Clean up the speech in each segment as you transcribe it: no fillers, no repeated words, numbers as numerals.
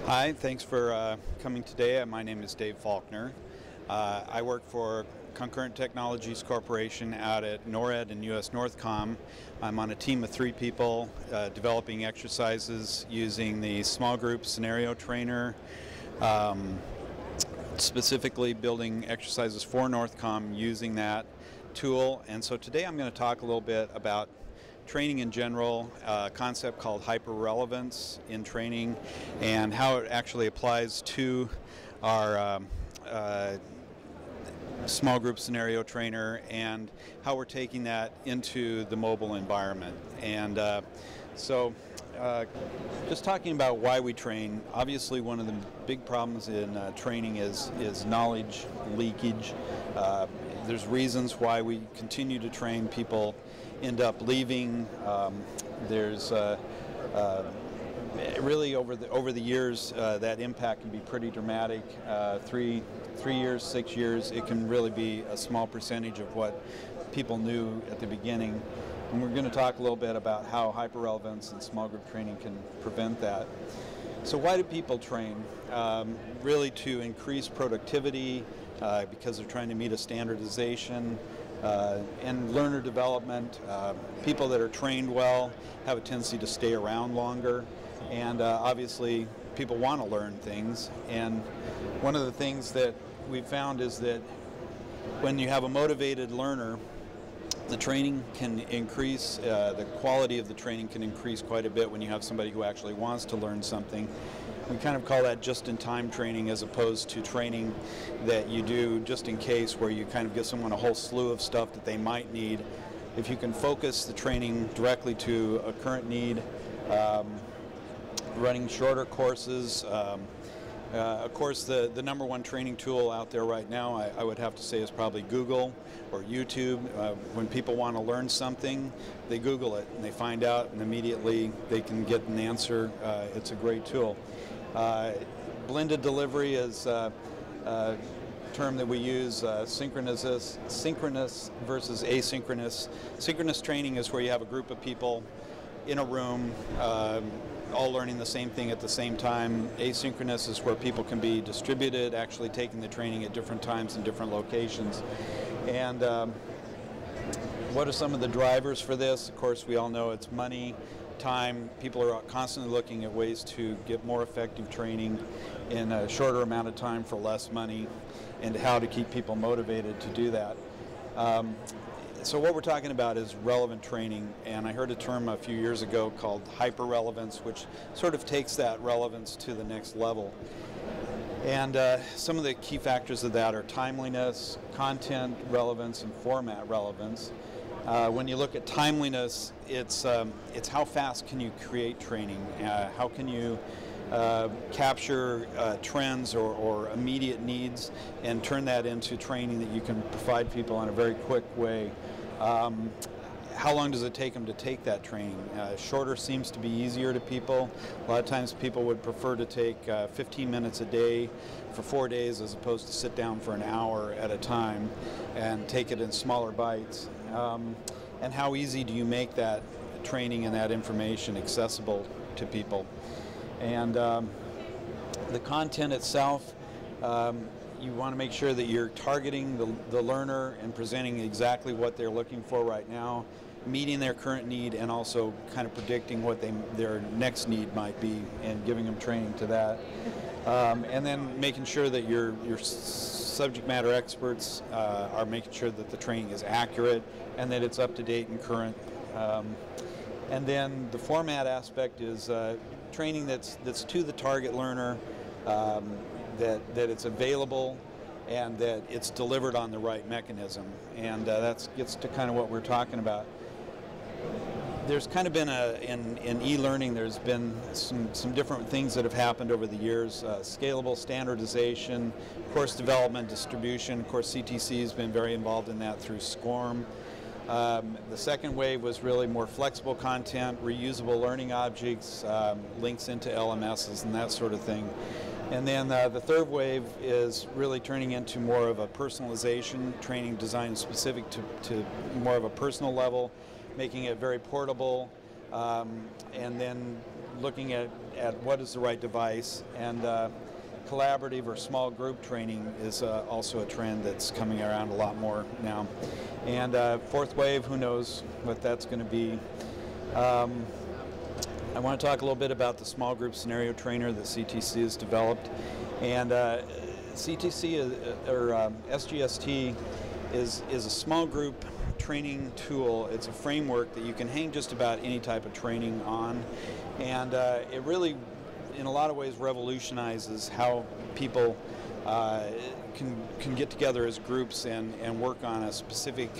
Hi, thanks for coming today. My name is Dave Faulkner. I work for Concurrent Technologies Corporation out at NORAD and US Northcom. I'm on a team of 3 people developing exercises using the small group scenario trainer, specifically building exercises for Northcom using that tool. And so today I'm going to talk a little bit about training in general, a concept called hyperrelevance in training, and how it actually applies to our small group scenario trainer, and how we're taking that into the mobile environment. And just talking about why we train, obviously one of the big problems in training is knowledge leakage. There's reasons why we continue to train. People end up leaving. There's really over the years that impact can be pretty dramatic. 3 years, 6 years, it can really be a small percentage of what people knew at the beginning. And we're going to talk a little bit about how hyperrelevance and small group training can prevent that. So why do people train? Really to increase productivity, because they're trying to meet a standardization, and learner development. People that are trained well have a tendency to stay around longer, and obviously people want to learn things. And one of the things that we've found is that when you have a motivated learner, the training can increase, the quality of the training can increase quite a bit when you have somebody who actually wants to learn something. We kind of call that just-in-time training, as opposed to training that you do just in case, where you kind of give someone a whole slew of stuff that they might need. If you can focus the training directly to a current need, running shorter courses. Of course, the number one training tool out there right now, I would have to say, is probably Google or YouTube. When people want to learn something, they Google it and they find out, and immediately they can get an answer. It's a great tool. Blended delivery is a term that we use, synchronous versus asynchronous. Synchronous training is where you have a group of people in a room, all learning the same thing at the same time. Asynchronous is where people can be distributed, actually taking the training at different times in different locations. And what are some of the drivers for this? Of course, we all know it's money, time. People are constantly looking at ways to get more effective training in a shorter amount of time for less money, and how to keep people motivated to do that. So what we're talking about is relevant training, and I heard a term a few years ago called hyperrelevance, which sort of takes that relevance to the next level. And some of the key factors of that are timeliness, content relevance, and format relevance. When you look at timeliness, it's how fast can you create training? How can you capture trends or immediate needs and turn that into training that you can provide people in a very quick way? How long does it take them to take that training? Shorter seems to be easier to people. A lot of times people would prefer to take 15 minutes a day for 4 days, as opposed to sit down for an hour at a time and take it in smaller bites. And how easy do you make that training and that information accessible to people? And the content itself, you want to make sure that you're targeting the learner and presenting exactly what they're looking for right now, meeting their current need, and also kind of predicting what their next need might be, and giving them training to that. And then making sure that your subject matter experts are making sure that the training is accurate and that it's up to date and current. And then the format aspect is training that's to the target learner, that it's available, and that it's delivered on the right mechanism. And that gets to kind of what we're talking about. There's kind of been in e-learning, there's been some different things that have happened over the years. Scalable standardization, course development, distribution. Of course, CTC has been very involved in that through SCORM. The second wave was really more flexible content, reusable learning objects, links into LMSs and that sort of thing. And then the third wave is really turning into more of a personalization, training designed specific to more of a personal level, making it very portable, and then looking at what is the right device, and collaborative or small group training is also a trend that's coming around a lot more now. And fourth wave, who knows what that's going to be. I want to talk a little bit about the small group scenario trainer that CTC has developed. And SGST is a small group training tool. It's a framework that you can hang just about any type of training on. And it really, in a lot of ways, revolutionizes how people can get together as groups and work on a specific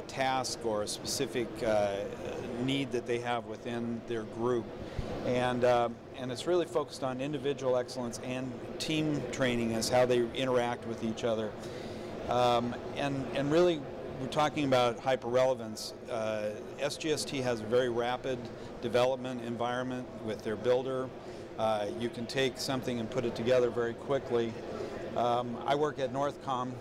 task or a specific need that they have within their group. And it's really focused on individual excellence and team training as how they interact with each other. And really, we're talking about hyper-relevance. SGST has a very rapid development environment with their builder. You can take something and put it together very quickly. I work at Northcom.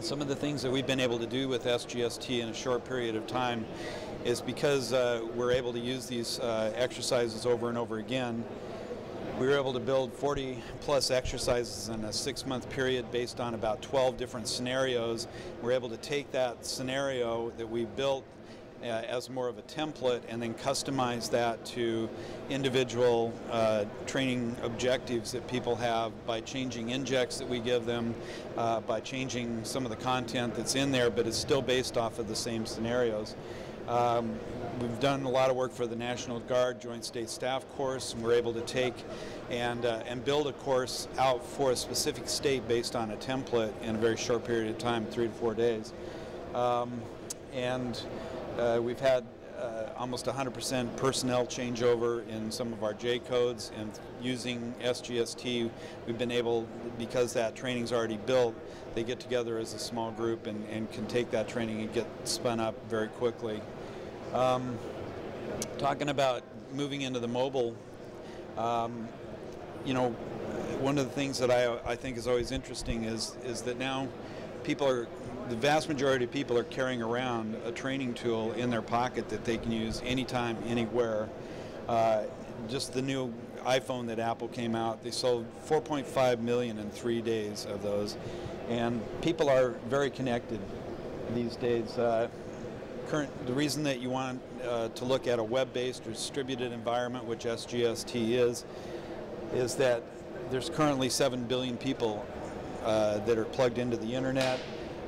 Some of the things that we've been able to do with SGST in a short period of time is because we're able to use these exercises over and over again. We were able to build 40 plus exercises in a 6-month period based on about 12 different scenarios. We're able to take that scenario that we built as more of a template and then customize that to individual training objectives that people have by changing injects that we give them, by changing some of the content that's in there, but it's still based off of the same scenarios. We've done a lot of work for the National Guard Joint State Staff course, and we're able to take and build a course out for a specific state based on a template in a very short period of time, 3 to 4 days. We've had almost 100% personnel changeover in some of our J codes, and using SGST, we've been able, because that training's already built, they get together as a small group and can take that training and get spun up very quickly. Talking about moving into the mobile, one of the things that I think is always interesting is that now the vast majority of people are carrying around a training tool in their pocket that they can use anytime, anywhere. Just the new iPhone that Apple came out, they sold 4.5 million in 3 days of those. And people are very connected these days. The reason that you want to look at a web-based or distributed environment, which SGST is that there's currently 7 billion people that are plugged into the internet.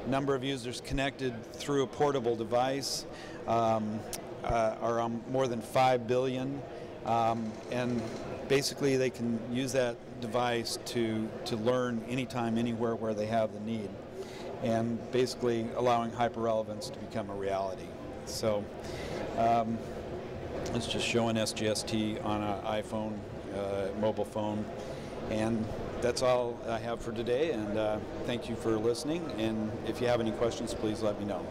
Number of users connected through a portable device are more than 5 billion. And basically they can use that device to learn anytime, anywhere where they have the need, and basically allowing hyper-relevance to become a reality. So it's just showing SGST on an iPhone, mobile phone, and that's all I have for today, and thank you for listening, and if you have any questions, please let me know.